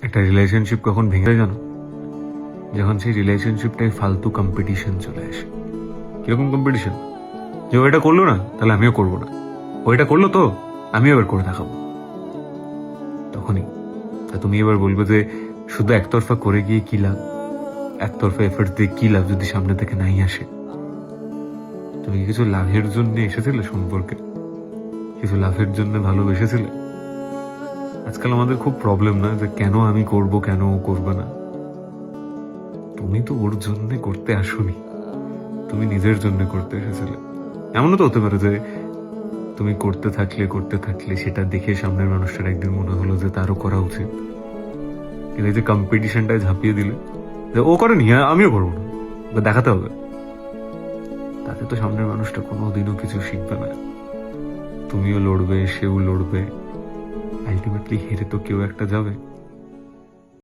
একটা রিলেশনশিপ কখন ভেঙে যায় জানো? যখন সেই রিলেশনশিপটাই ফালতু কম্পিটিশন চলে আসে। কিরকম কম্পিটিশন? যে ও এটা করলো না তাহলে আমিও করবো না, ও এটা করলো তো আমিও এবার করে দেখাবো। তখনই তা তুমি এবার বলবে যে শুধু একতরফা করে গিয়ে কি লাভ, একতরফা এফোর্ট দিয়ে কি লাভ যদি সামনে থেকে নাই আসে। তুমি কি কিছু লাভের জন্য এসেছিলে সম্পর্কে? কিছু লাভের জন্য ভালোবেসেছিলে? আজকাল আমাদের খুব প্রবলেম না যে কেন আমি করব কেন ও করবে না। তুমি তো ওর জন্য করতে আসোনি, তুমি নিজের জন্য করতে এসেছিলে। এমনও তো হতে পারে যে তুমি করতে থাকলে সেটা দেখে সামনের মানুষটার একদিন মনে হলো যে তারও করা উচিত, কিন্তু এই যে কম্পিটিশনটায় ঝাঁপিয়ে দিলে যে ও করেনি আমিও করবো না, বা দেখাতে হবে, তাতে তো সামনের মানুষটা কোনোদিনও কিছু শিখবে না। তুমিও লড়বে, সেও লড়বে, আলটিমেটলি হেরে তো কেউ একটা যাবে।